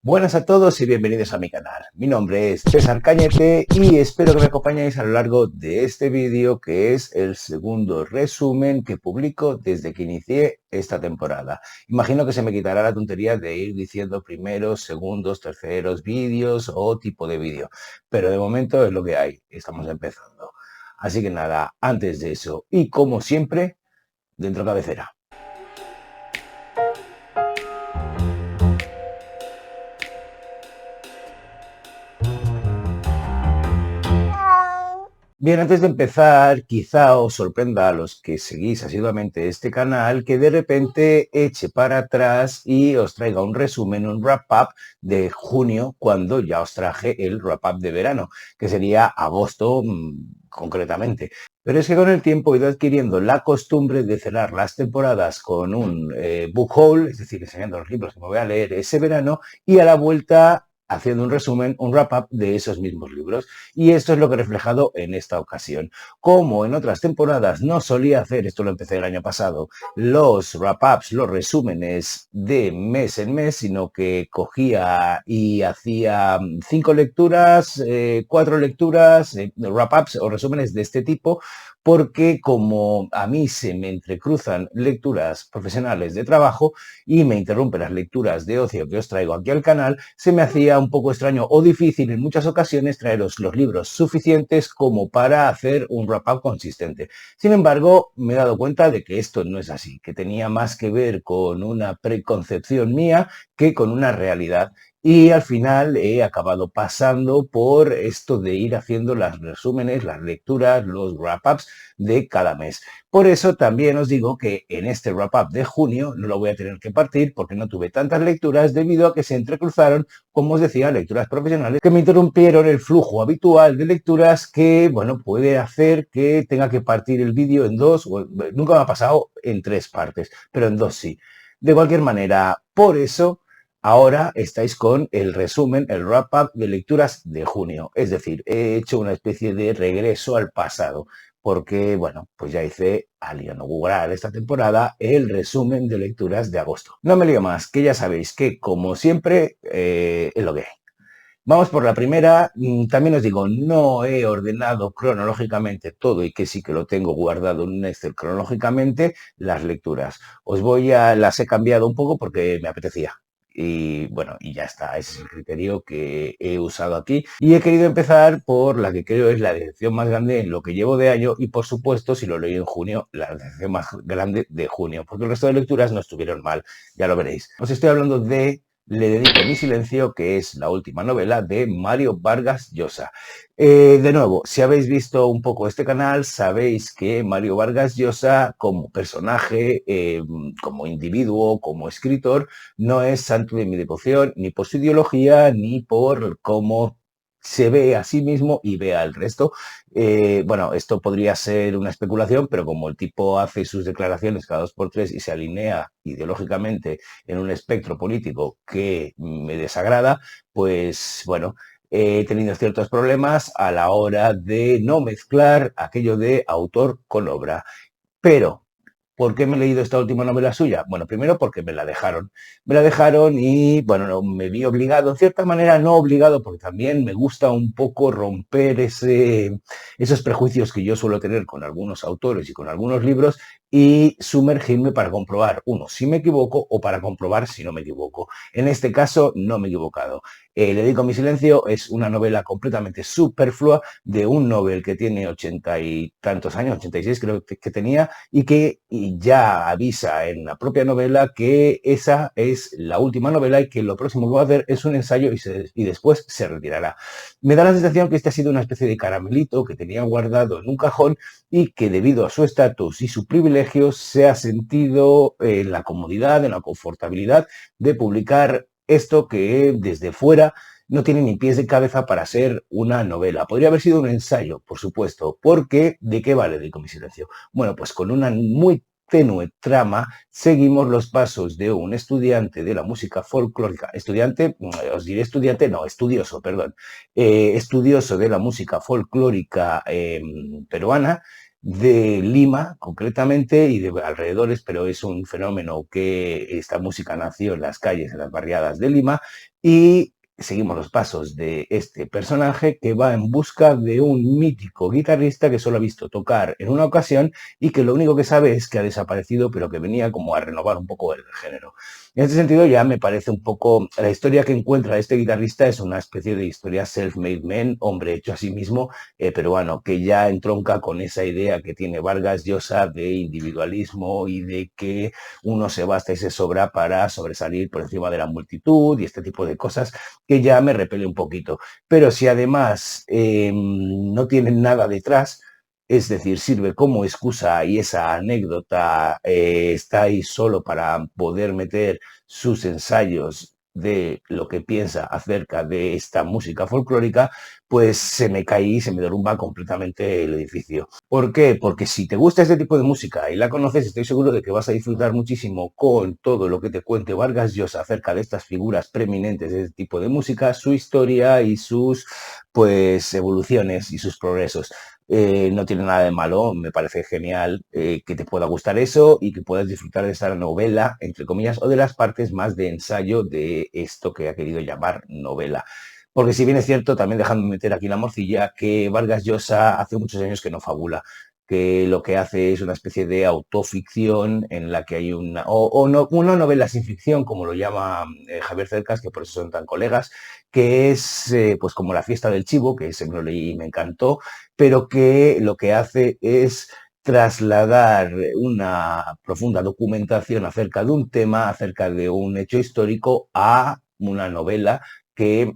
Buenas a todos y bienvenidos a mi canal. Mi nombre es César Cañete y espero que me acompañéis a lo largo de este vídeo, que es el segundo resumen que publico desde que inicié esta temporada. Imagino que se me quitará la tontería de ir diciendo primeros, segundos, terceros vídeos o tipo de vídeo, pero de momento es lo que hay, estamos empezando. Así que nada, antes de eso y como siempre, dentro cabecera. Bien, antes de empezar, quizá os sorprenda a los que seguís asiduamente este canal que de repente eche para atrás y os traiga un resumen, un wrap-up de junio, cuando ya os traje el wrap-up de verano, que sería agosto concretamente. Pero es que con el tiempo he ido adquiriendo la costumbre de cerrar las temporadas con un book haul, es decir, enseñando los libros que me voy a leer ese verano, y a la vuelta haciendo un resumen, un wrap-up de esos mismos libros. Y esto es lo que he reflejado en esta ocasión. Como en otras temporadas no solía hacer, esto lo empecé el año pasado, los wrap-ups, los resúmenes de mes en mes, sino que cogía y hacía 5 lecturas, 4 lecturas, wrap-ups o resúmenes de este tipo, porque como a mí se me entrecruzan lecturas profesionales de trabajo y me interrumpen las lecturas de ocio que os traigo aquí al canal, se me hacía un poco extraño o difícil en muchas ocasiones traeros los libros suficientes como para hacer un wrap-up consistente. Sin embargo, me he dado cuenta de que esto no es así, que tenía más que ver con una preconcepción mía que con una realidad. Y al final he acabado pasando por esto de ir haciendo las resúmenes, las lecturas, los wrap-ups de cada mes. Por eso también os digo que en este wrap-up de junio no lo voy a tener que partir porque no tuve tantas lecturas debido a que se entrecruzaron, como os decía, lecturas profesionales que me interrumpieron el flujo habitual de lecturas que, bueno, puede hacer que tenga que partir el vídeo en dos, o, nunca me ha pasado en tres partes, pero en dos sí. De cualquier manera, por eso ahora estáis con el resumen, el wrap-up de lecturas de junio. Es decir, he hecho una especie de regreso al pasado porque, bueno, pues ya hice, al inaugurar esta temporada, el resumen de lecturas de agosto. No me lío más, que ya sabéis que, como siempre, es lo que hay. Vamos por la primera. También os digo, no he ordenado cronológicamente todo y que sí que lo tengo guardado en un Excel cronológicamente, las lecturas. Las he cambiado un poco porque me apetecía. Y bueno, y ya está, ese es el criterio que he usado aquí. Y he querido empezar por la que creo es la decepción más grande en lo que llevo de año y por supuesto, si lo leí en junio, la decepción más grande de junio, porque el resto de lecturas no estuvieron mal, ya lo veréis. Os estoy hablando de Le dedico mi silencio, que es la última novela de Mario Vargas Llosa. De nuevo, si habéis visto un poco este canal, sabéis que Mario Vargas Llosa, como personaje, como individuo, como escritor, no es santo de mi devoción, ni por su ideología, ni por cómo se ve a sí mismo y ve al resto. Bueno, esto podría ser una especulación, pero como el tipo hace sus declaraciones cada dos por tres y se alinea ideológicamente en un espectro político que me desagrada, pues bueno, he tenido ciertos problemas a la hora de no mezclar aquello de autor con obra. Pero ¿por qué me he leído esta última novela suya? Bueno, primero porque me la dejaron. Me la dejaron y, bueno, me vi obligado, en cierta manera no obligado, porque también me gusta un poco romper esos prejuicios que yo suelo tener con algunos autores y con algunos libros y sumergirme para comprobar, uno, si me equivoco o para comprobar si no me equivoco. En este caso, no me he equivocado. Le dedico mi silencio, es una novela completamente superflua de un novel que tiene 80 y tantos años, 86 creo que tenía, y que ya avisa en la propia novela que esa es la última novela y que lo próximo que va a hacer es un ensayo y después se retirará. Me da la sensación que este ha sido una especie de caramelito que tenía guardado en un cajón y que debido a su estatus y su privilegio se ha sentido en la comodidad, en la confortabilidad de publicar esto que desde fuera no tiene ni pies de cabeza para ser una novela. Podría haber sido un ensayo, por supuesto, porque ¿de qué vale Dedico mi silencio? Bueno, pues con una muy tenue trama seguimos los pasos de un estudiante de la música folclórica, estudiante, os diré estudiante, no, estudioso, perdón, estudioso de la música folclórica peruana, de Lima, concretamente, y de alrededores, pero es un fenómeno que esta música nació en las calles, en las barriadas de Lima, y seguimos los pasos de este personaje que va en busca de un mítico guitarrista que solo ha visto tocar en una ocasión y que lo único que sabe es que ha desaparecido, pero que venía como a renovar un poco el género. En este sentido ya me parece un poco, la historia que encuentra este guitarrista es una especie de historia self-made man, hombre hecho a sí mismo, peruano, que ya entronca con esa idea que tiene Vargas Llosa de individualismo y de que uno se basta y se sobra para sobresalir por encima de la multitud y este tipo de cosas que ya me repele un poquito. Pero si además no tienen nada detrás, es decir, sirve como excusa y esa anécdota está ahí solo para poder meter sus ensayos de lo que piensa acerca de esta música folclórica, pues se me cae y se me derrumba completamente el edificio. ¿Por qué? Porque si te gusta este tipo de música y la conoces, estoy seguro de que vas a disfrutar muchísimo con todo lo que te cuente Vargas Llosa acerca de estas figuras preeminentes de este tipo de música, su historia y sus pues evoluciones y sus progresos. No tiene nada de malo, me parece genial que te pueda gustar eso y que puedas disfrutar de esta novela, entre comillas, o de las partes más de ensayo de esto que ha querido llamar novela. Porque si bien es cierto, también dejando meter aquí la morcilla, que Vargas Llosa hace muchos años que no fabula, que lo que hace es una especie de autoficción en la que hay o no, una novela sin ficción, como lo llama Javier Cercas, que por eso son tan colegas, que es pues como La fiesta del chivo, que ese me lo leí y me encantó, pero que lo que hace es trasladar una profunda documentación acerca de un tema, acerca de un hecho histórico, a una novela que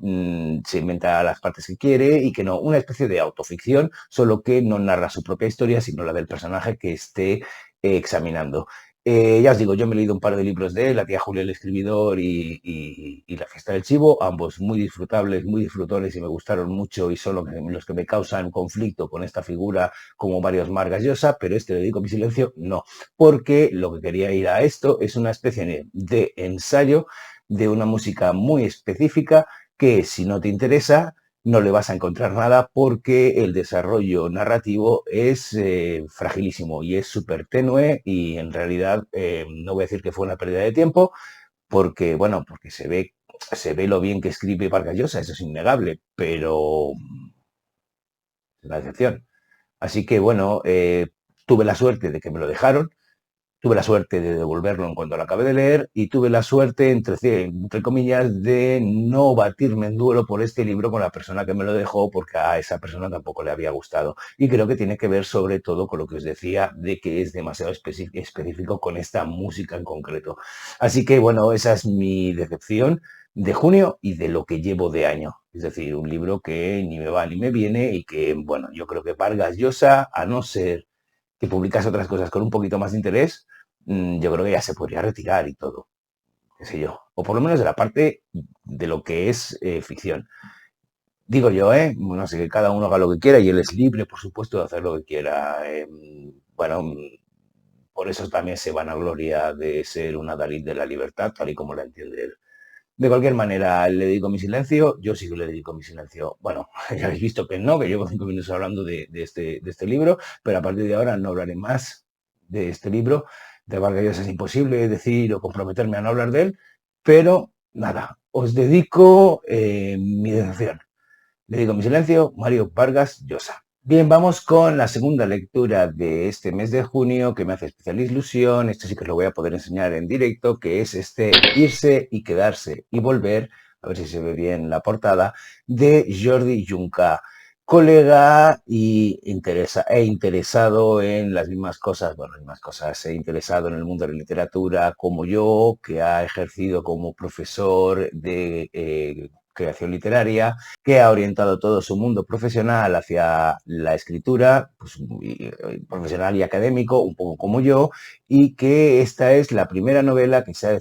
se inventa las partes que quiere y que no, una especie de autoficción, solo que no narra su propia historia, sino la del personaje que esté examinando. Ya os digo, yo me he leído un par de libros de él, La tía Julia el escribidor y La fiesta del chivo, ambos muy disfrutables, muy disfrutores y me gustaron mucho y son los que me causan conflicto con esta figura como Mario Vargas Llosa, pero este Le dedico mi silencio, no, porque lo que quería ir a esto es una especie de ensayo de una música muy específica que si no te interesa no le vas a encontrar nada porque el desarrollo narrativo es fragilísimo y es súper tenue y en realidad no voy a decir que fue una pérdida de tiempo porque, bueno, porque se ve lo bien que escribe Vargas Llosa, eso es innegable, pero es una excepción. Así que, bueno, tuve la suerte de que me lo dejaron. Tuve la suerte de devolverlo en cuanto lo acabé de leer y tuve la suerte, entre comillas, de no batirme en duelo por este libro con la persona que me lo dejó porque a esa persona tampoco le había gustado. Y creo que tiene que ver sobre todo con lo que os decía de que es demasiado específico con esta música en concreto. Así que bueno, esa es mi decepción de junio y de lo que llevo de año. Es decir, un libro que ni me va ni me viene y que, bueno, yo creo que Vargas Llosa, a no ser que publicase otras cosas con un poquito más de interés, yo creo que ya se podría retirar y todo, qué sé yo. O por lo menos de la parte de lo que es ficción. Digo yo, ¿eh? No sé, que cada uno haga lo que quiera y él es libre, por supuesto, de hacer lo que quiera. Bueno, por eso también se van a gloria de ser una Dalit de la libertad, tal y como la entiende él. De cualquier manera, le dedico mi silencio, yo sí que le dedico mi silencio. Bueno, ya habéis visto que no, que llevo 5 minutos hablando de este libro, pero a partir de ahora no hablaré más de este libro. De Vargas Llosa es imposible decir o comprometerme a no hablar de él, pero nada, os dedico mi decepción. Le digo mi silencio, Mario Vargas Llosa. Bien, vamos con la segunda lectura de este mes de junio que me hace especial ilusión. Esto sí que os lo voy a poder enseñar en directo, que es este Irse y quedarse y volver, a ver si se ve bien la portada, de Jordi Junca, colega interesado en las mismas cosas, bueno, las mismas cosas, interesado en el mundo de la literatura como yo, que ha ejercido como profesor de creación literaria, que ha orientado todo su mundo profesional hacia la escritura, pues, profesional y académico, un poco como yo, y que esta es la primera novela que se ha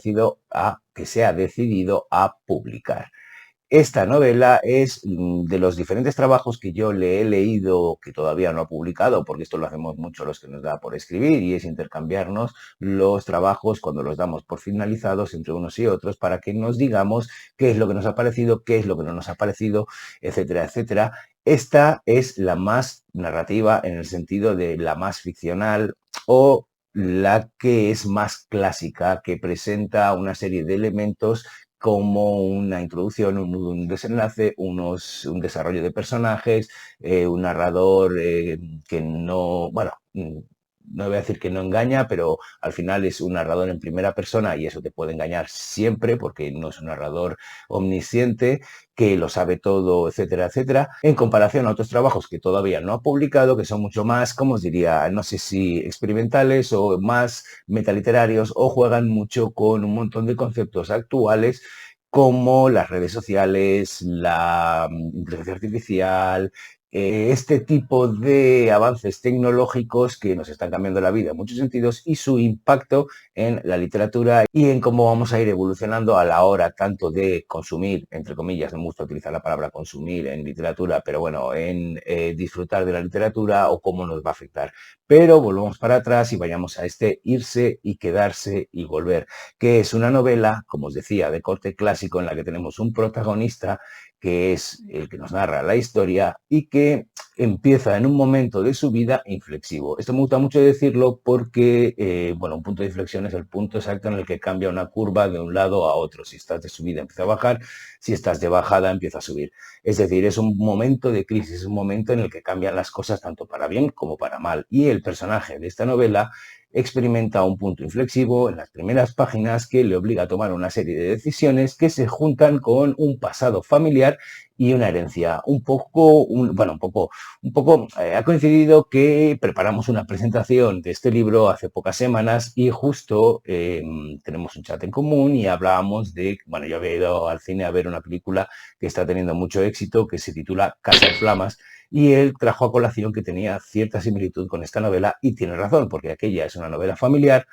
decidido a publicar. esta novela es de los diferentes trabajos que yo le he leído, que todavía no ha publicado, porque esto lo hacemos mucho los que nos da por escribir, y es intercambiarnos los trabajos cuando los damos por finalizados entre unos y otros para que nos digamos qué es lo que nos ha parecido, qué es lo que no nos ha parecido, etcétera, etcétera. Esta es la más narrativa en el sentido de la más ficcional o la que es más clásica, que presenta una serie de elementos como una introducción, un desenlace, un desarrollo de personajes, un narrador que no, bueno, no voy a decir que no engaña, pero al final es un narrador en primera persona y eso te puede engañar siempre porque no es un narrador omnisciente que lo sabe todo, etcétera, etcétera, en comparación a otros trabajos que todavía no ha publicado, que son mucho más, como os diría, no sé si experimentales o más metaliterarios o juegan mucho con un montón de conceptos actuales como las redes sociales, la inteligencia artificial, este tipo de avances tecnológicos que nos están cambiando la vida en muchos sentidos y su impacto en la literatura y en cómo vamos a ir evolucionando a la hora tanto de consumir, entre comillas, no me gusta utilizar la palabra consumir en literatura, pero bueno, en disfrutar de la literatura o cómo nos va a afectar. Pero volvamos para atrás y vayamos a este irse y quedarse y volver, que es una novela, como os decía, de corte clásico en la que tenemos un protagonista que es el que nos narra la historia y que empieza en un momento de su vida inflexivo. Esto me gusta mucho decirlo porque, bueno, un punto de inflexión es el punto exacto en el que cambia una curva de un lado a otro. Si estás de subida empieza a bajar, si estás de bajada empieza a subir. Es decir, es un momento de crisis, es un momento en el que cambian las cosas tanto para bien como para mal. Y el personaje de esta novela experimenta un punto inflexivo en las primeras páginas que le obliga a tomar una serie de decisiones que se juntan con un pasado familiar y una herencia. Ha coincidido que preparamos una presentación de este libro hace pocas semanas y justo tenemos un chat en común y hablábamos de, bueno, yo había ido al cine a ver una película que está teniendo mucho éxito, que se titula Casa en Flamas, y él trajo a colación que tenía cierta similitud con esta novela y tiene razón, porque aquella es una novela familiar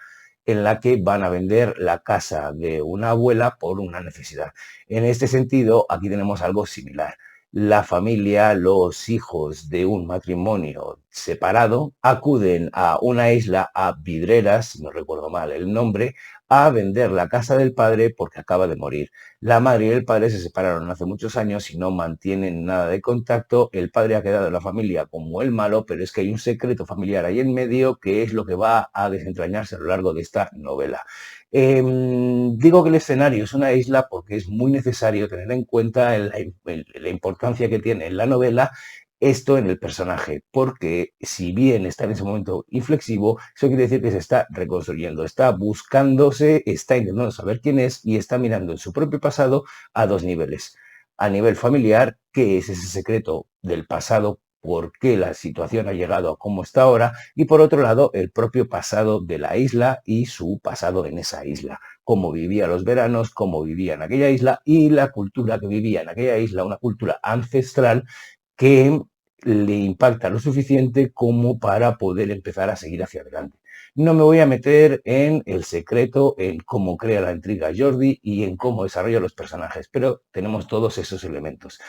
en la que van a vender la casa de una abuela por una necesidad. En este sentido, aquí tenemos algo similar. La familia, los hijos de un matrimonio separado, acuden a una isla, a Vidreras, si no recuerdo mal el nombre, a vender la casa del padre porque acaba de morir. La madre y el padre se separaron hace muchos años y no mantienen nada de contacto. El padre ha quedado en la familia como el malo, pero es que hay un secreto familiar ahí en medio que es lo que va a desentrañarse a lo largo de esta novela. Digo que el escenario es una isla porque es muy necesario tener en cuenta la importancia que tiene en la novela esto en el personaje, porque si bien está en ese momento inflexivo, eso quiere decir que se está reconstruyendo, está buscándose, está intentando saber quién es y está mirando en su propio pasado a dos niveles. A nivel familiar, ¿qué es ese secreto del pasado? ¿Por qué la situación ha llegado a cómo está ahora? Y por otro lado, el propio pasado de la isla y su pasado en esa isla. Cómo vivía los veranos, cómo vivía en aquella isla y la cultura que vivía en aquella isla, una cultura ancestral que le impacta lo suficiente como para poder empezar a seguir hacia adelante. No me voy a meter en el secreto, en cómo crea la intriga Jordi y en cómo desarrolla los personajes, pero tenemos todos esos elementos.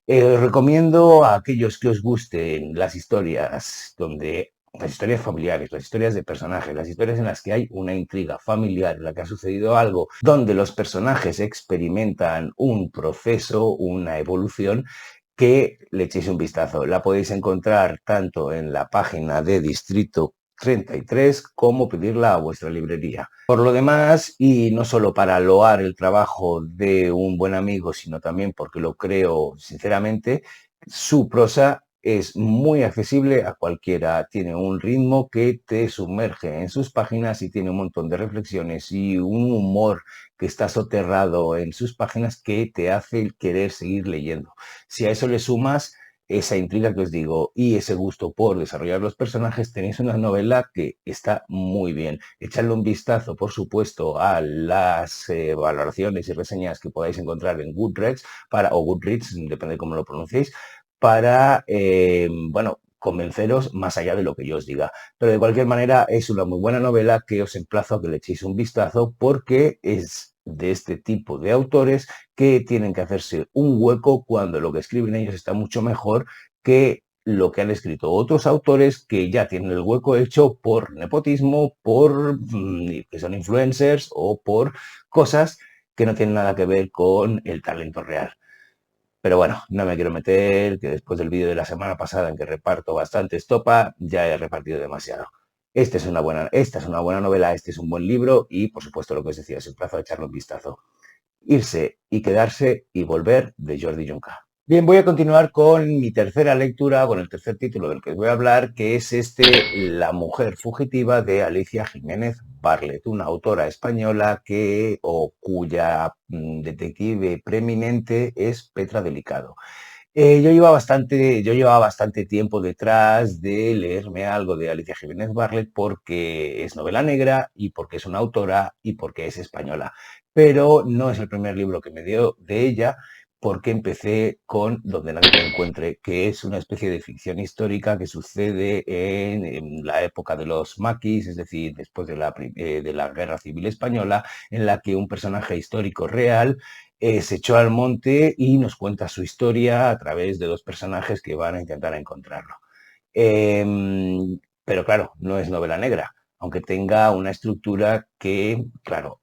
Recomiendo a aquellos que os gusten las historias donde las historias familiares, las historias de personajes, las historias en las que hay una intriga familiar, en la que ha sucedido algo, donde los personajes experimentan un proceso, una evolución, que le echéis un vistazo. La podéis encontrar tanto en la página de Distrito 33 como pedirla a vuestra librería. Por lo demás, y no solo para loar el trabajo de un buen amigo, sino también porque lo creo sinceramente, su prosa es muy accesible a cualquiera. Tiene un ritmo que te sumerge en sus páginas y tiene un montón de reflexiones y un humor que está soterrado en sus páginas que te hace querer seguir leyendo. Si a eso le sumas esa intriga que os digo y ese gusto por desarrollar los personajes, tenéis una novela que está muy bien. Echadle un vistazo, por supuesto, a las valoraciones y reseñas que podáis encontrar en Goodreads, o Goodreads, depende de cómo lo pronunciéis, para, bueno, convenceros más allá de lo que yo os diga. Pero de cualquier manera es una muy buena novela que os emplazo a que le echéis un vistazo porque es de este tipo de autores que tienen que hacerse un hueco cuando lo que escriben ellos está mucho mejor que lo que han escrito otros autores que ya tienen el hueco hecho por nepotismo, por que son influencers o por cosas que no tienen nada que ver con el talento real. Pero bueno, no me quiero meter, que después del vídeo de la semana pasada en que reparto bastante estopa, ya he repartido demasiado. Esta es una buena novela, este es un buen libro y, por supuesto, lo que os decía, es un plazo de echarle un vistazo. Irse y quedarse y volver de Jordi Junca. Bien, voy a continuar con mi tercera lectura, con el tercer título del que os voy a hablar, que es La mujer fugitiva de Alicia Jiménez Barlet, una autora española cuya detective preeminente es Petra Delicado. Yo llevaba bastante tiempo detrás de leerme algo de Alicia Jiménez Barlet porque es novela negra y porque es una autora y porque es española. Pero no es el primer libro que me dio de ella porque empecé con Donde nadie te encuentre, que es una especie de ficción histórica que sucede en la época de los maquis, es decir, después de la Guerra Civil Española, en la que un personaje histórico real se echó al monte y nos cuenta su historia a través de dos personajes que van a intentar encontrarlo. Pero claro, no es novela negra, aunque tenga una estructura que, claro,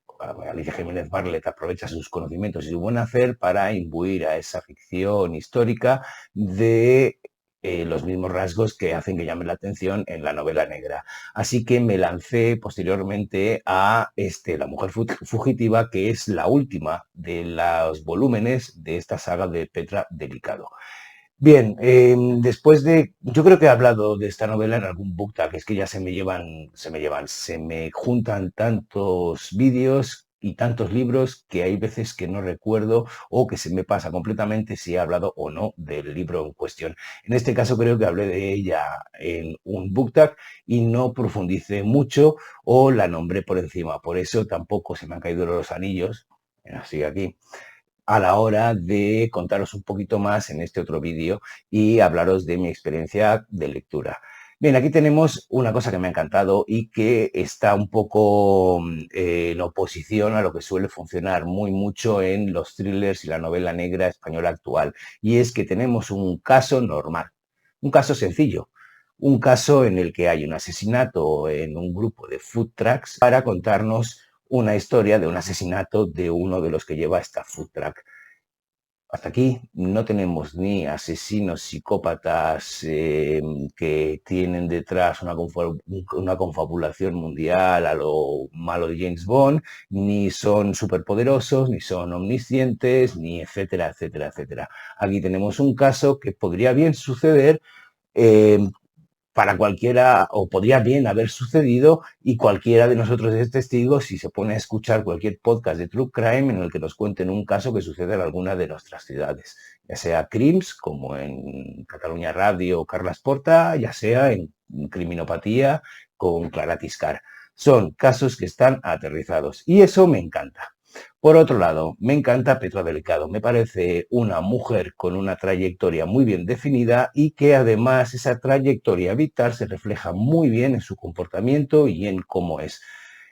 Alicia Jiménez Barlet aprovecha sus conocimientos y su buen hacer para imbuir a esa ficción histórica de los mismos rasgos que hacen que llame la atención en la novela negra. Así que me lancé posteriormente a La mujer fugitiva, que es la última de los volúmenes de esta saga de Petra Delicado. Bien, yo creo que he hablado de esta novela en algún book tag, es que ya se me juntan tantos vídeos y tantos libros que hay veces que no recuerdo o que se me pasa completamente si he hablado o no del libro en cuestión. En este caso creo que hablé de ella en un book tag y no profundicé mucho o la nombré por encima, por eso tampoco se me han caído los anillos, así aquí a la hora de contaros un poquito más en este otro vídeo y hablaros de mi experiencia de lectura. Bien, aquí tenemos una cosa que me ha encantado y que está un poco en oposición a lo que suele funcionar muy mucho en los thrillers y la novela negra española actual. Y es que tenemos un caso normal, un caso sencillo, un caso en el que hay un asesinato en un grupo de food trucks para contarnos una historia de un asesinato de uno de los que lleva esta food truck. Hasta aquí no tenemos ni asesinos psicópatas que tienen detrás una confabulación mundial a lo malo de James Bond, ni son superpoderosos, ni son omniscientes, ni etcétera, etcétera, etcétera. Aquí tenemos un caso que podría bien suceder eh, para cualquiera, o podría bien haber sucedido, y cualquiera de nosotros es testigo si se pone a escuchar cualquier podcast de True Crime en el que nos cuenten un caso que sucede en alguna de nuestras ciudades, ya sea Crims, como en Cataluña Radio o Carles Porta, ya sea en Criminopatía con Clara Tiscar. Son casos que están aterrizados y eso me encanta. Por otro lado, me encanta Petra Delicado. Me parece una mujer con una trayectoria muy bien definida y que además esa trayectoria vital se refleja muy bien en su comportamiento y en cómo es.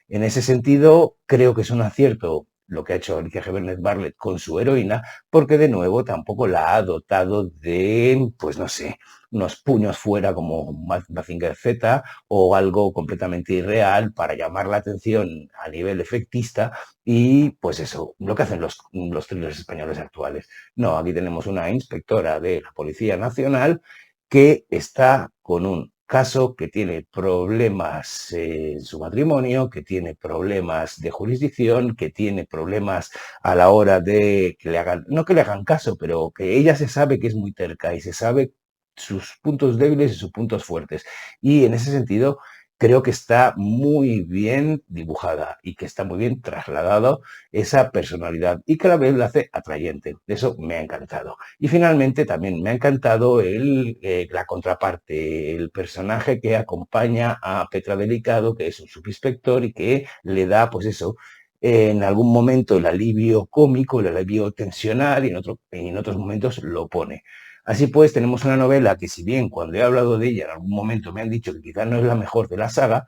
En ese sentido, creo que es un acierto lo que ha hecho Alicia Jiménez Barlet con su heroína, porque de nuevo tampoco la ha dotado de, pues no sé, unos puños fuera como Mazinger Z o algo completamente irreal para llamar la atención a nivel efectista y pues eso, lo que hacen los thrillers españoles actuales. No, aquí tenemos una inspectora de la Policía Nacional que está con un caso que tiene problemas en su matrimonio, que tiene problemas de jurisdicción, que tiene problemas a la hora de que le hagan, no que le hagan caso, pero que ella se sabe que es muy terca y se sabe sus puntos débiles y sus puntos fuertes. Y en ese sentido, creo que está muy bien dibujada y que está muy bien trasladado esa personalidad y que a la vez la hace atrayente. Eso me ha encantado. Y finalmente también me ha encantado la contraparte, el personaje que acompaña a Petra Delicado, que es un subinspector y que le da, pues eso, en algún momento el alivio cómico, el alivio tensional y en otros momentos lo pone. Así pues, tenemos una novela que si bien cuando he hablado de ella en algún momento me han dicho que quizás no es la mejor de la saga,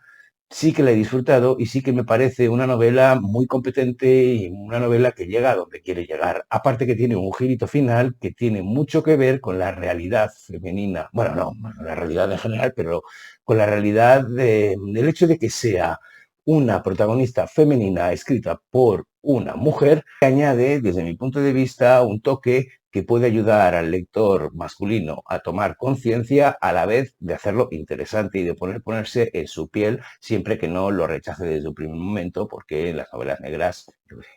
sí que la he disfrutado y sí que me parece una novela muy competente y una novela que llega a donde quiere llegar. Aparte que tiene un girito final que tiene mucho que ver con la realidad femenina. Bueno, no, bueno, la realidad en general, pero con la realidad del hecho de que sea una protagonista femenina escrita por una mujer, que añade, desde mi punto de vista, un toque que puede ayudar al lector masculino a tomar conciencia a la vez de hacerlo interesante y de ponerse en su piel siempre que no lo rechace desde un primer momento, porque en las novelas negras, yo qué sé,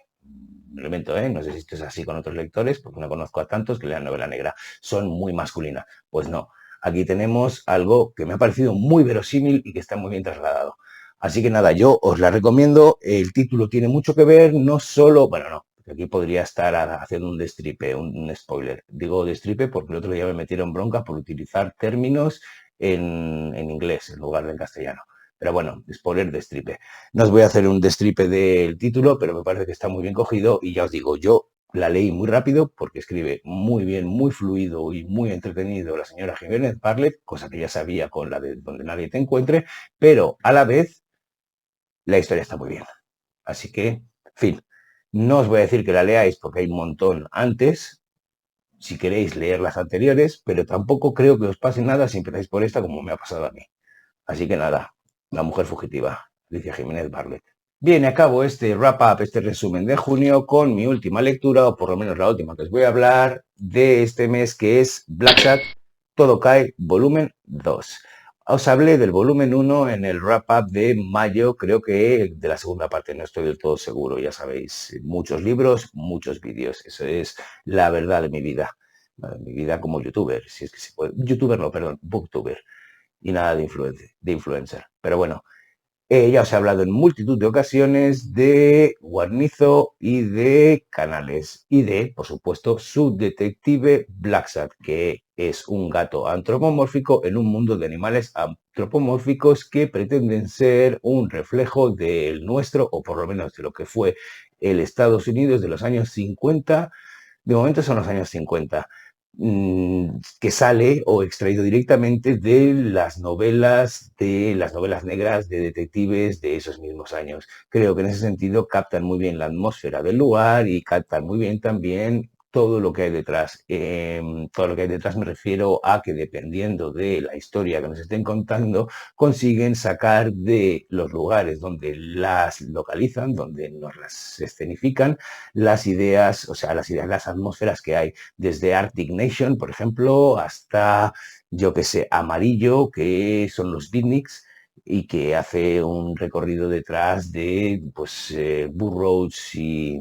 me lo invento, no sé si esto es así con otros lectores, porque no conozco a tantos que lean novela negra, son muy masculinas. Pues no, aquí tenemos algo que me ha parecido muy verosímil y que está muy bien trasladado. Así que nada, yo os la recomiendo. El título tiene mucho que ver, no solo, bueno, no, porque aquí podría estar haciendo un destripe, un spoiler. Digo destripe porque el otro día me metieron bronca por utilizar términos en inglés en lugar de en castellano. Pero bueno, spoiler, destripe. No os voy a hacer un destripe del título, pero me parece que está muy bien cogido y ya os digo, yo la leí muy rápido porque escribe muy bien, muy fluido y muy entretenido la señora Jiménez Barlet, cosa que ya sabía con la de Donde nadie te encuentre, pero a la vez la historia está muy bien. Así que, en fin, no os voy a decir que la leáis porque hay un montón antes, si queréis leer las anteriores, pero tampoco creo que os pase nada si empezáis por esta como me ha pasado a mí. Así que nada, La mujer fugitiva, Alicia Jiménez Barlet. Bien, acabo este wrap-up, este resumen de junio con mi última lectura, o por lo menos la última que os voy a hablar de este mes, que es Black Sat, Todo cae, volumen 2. Os hablé del volumen 1 en el wrap-up de mayo, creo que de la segunda parte, no estoy del todo seguro, ya sabéis, muchos libros, muchos vídeos, eso es la verdad de mi vida como youtuber, si es que se puede, youtuber no, perdón, booktuber, y nada de influencer. Pero bueno, ya os he hablado en multitud de ocasiones de Guarnizo y de Canales y de, por supuesto, su detective Blacksat, que es un gato antropomórfico en un mundo de animales antropomórficos que pretenden ser un reflejo del nuestro, o por lo menos de lo que fue el Estados Unidos de los años 50. De momento son los años 50, que sale o extraído directamente de las novelas negras de detectives de esos mismos años. Creo que en ese sentido captan muy bien la atmósfera del lugar y captan muy bien también todo lo que hay detrás. Todo lo que hay detrás me refiero a que dependiendo de la historia que nos estén contando, consiguen sacar de los lugares donde las localizan, donde nos las escenifican, las ideas, o sea, las ideas, las atmósferas que hay, desde Arctic Nation, por ejemplo, hasta, yo que sé, Amarillo, que son los beatniks, y que hace un recorrido detrás de, pues, Burroughs y,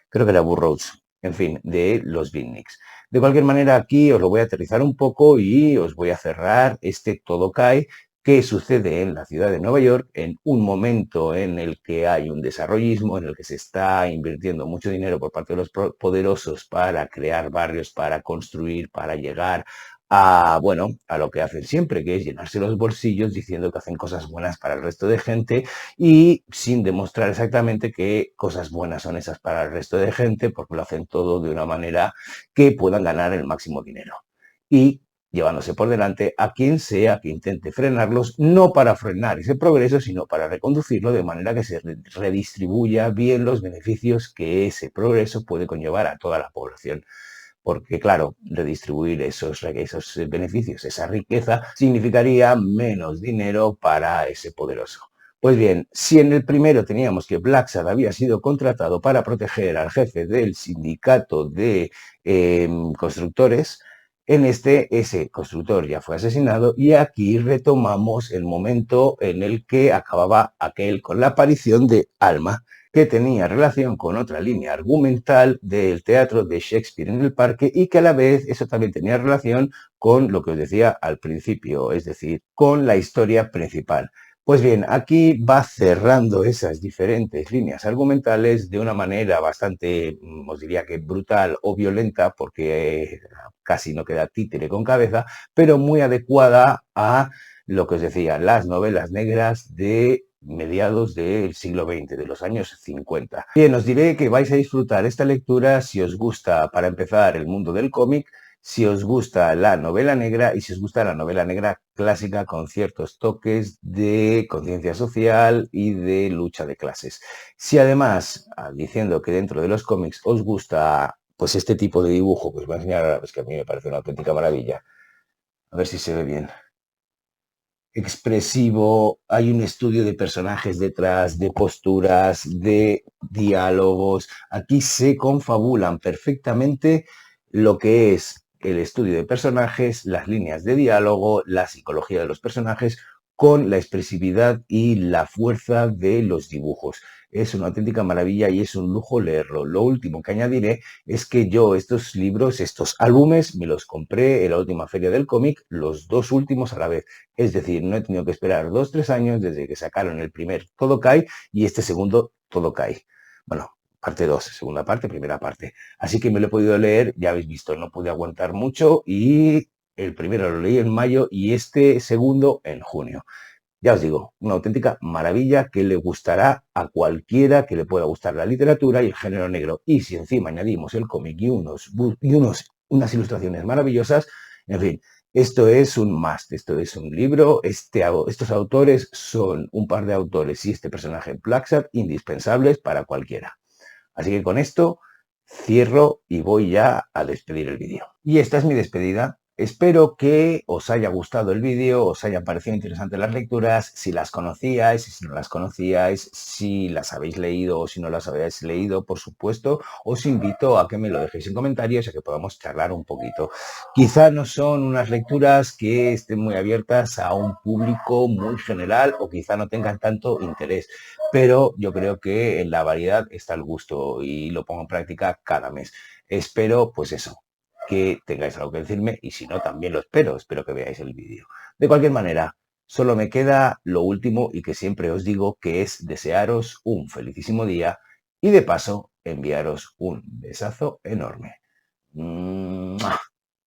creo que era Burroughs, en fin, de los beatniks. De cualquier manera, aquí os lo voy a aterrizar un poco y os voy a cerrar este Todo cae, que sucede en la ciudad de Nueva York en un momento en el que hay un desarrollismo, en el que se está invirtiendo mucho dinero por parte de los poderosos para crear barrios, para construir, para llegar a, bueno, a lo que hacen siempre, que es llenarse los bolsillos diciendo que hacen cosas buenas para el resto de gente y sin demostrar exactamente qué cosas buenas son esas para el resto de gente, porque lo hacen todo de una manera que puedan ganar el máximo dinero. Y llevándose por delante a quien sea que intente frenarlos, no para frenar ese progreso, sino para reconducirlo de manera que se redistribuya bien los beneficios que ese progreso puede conllevar a toda la población. Porque, claro, redistribuir esos beneficios, esa riqueza, significaría menos dinero para ese poderoso. Pues bien, si en el primero teníamos que Blacksad había sido contratado para proteger al jefe del sindicato de constructores, en este ese constructor ya fue asesinado y aquí retomamos el momento en el que acababa aquel con la aparición de Alma, que tenía relación con otra línea argumental del teatro de Shakespeare en el parque y que a la vez eso también tenía relación con lo que os decía al principio, es decir, con la historia principal. Pues bien, aquí va cerrando esas diferentes líneas argumentales de una manera bastante, os diría que brutal o violenta, porque casi no queda títere con cabeza, pero muy adecuada a lo que os decía, las novelas negras de mediados del siglo XX, de los años 50. Bien, os diré que vais a disfrutar esta lectura si os gusta, para empezar, el mundo del cómic, si os gusta la novela negra y si os gusta la novela negra clásica con ciertos toques de conciencia social y de lucha de clases. Si además, diciendo que dentro de los cómics os gusta pues este tipo de dibujo, pues voy a enseñar ahora, pues que a mí me parece una auténtica maravilla. A ver si se ve bien. Expresivo, hay un estudio de personajes detrás, de posturas, de diálogos. Aquí se confabulan perfectamente lo que es el estudio de personajes, las líneas de diálogo, la psicología de los personajes, con la expresividad y la fuerza de los dibujos. Es una auténtica maravilla y es un lujo leerlo. Lo último que añadiré es que yo estos libros, estos álbumes, me los compré en la última feria del cómic, los dos últimos a la vez. Es decir, no he tenido que esperar 2, 3 años desde que sacaron el primer Todo Cae y este segundo Todo Cae. Bueno, parte 2, segunda parte, primera parte. Así que me lo he podido leer, ya habéis visto, no pude aguantar mucho y el primero lo leí en mayo y este segundo en junio. Ya os digo, una auténtica maravilla que le gustará a cualquiera que le pueda gustar la literatura y el género negro. Y si encima añadimos el cómic y unas ilustraciones maravillosas, en fin, esto es un must, esto es un libro, estos autores son un par de autores y este personaje Blacksad indispensables para cualquiera. Así que con esto cierro y voy ya a despedir el vídeo. Y esta es mi despedida. Espero que os haya gustado el vídeo, os hayan parecido interesantes las lecturas, si las conocíais, si no las conocíais, si las habéis leído o si no las habéis leído, por supuesto, os invito a que me lo dejéis en comentarios y a que podamos charlar un poquito. Quizá no son unas lecturas que estén muy abiertas a un público muy general o quizá no tengan tanto interés, pero yo creo que en la variedad está el gusto y lo pongo en práctica cada mes. Espero, pues eso, que tengáis algo que decirme y si no, también lo espero que veáis el vídeo. De cualquier manera, solo me queda lo último y que siempre os digo, que es desearos un felicísimo día y de paso enviaros un besazo enorme. ¡Mua!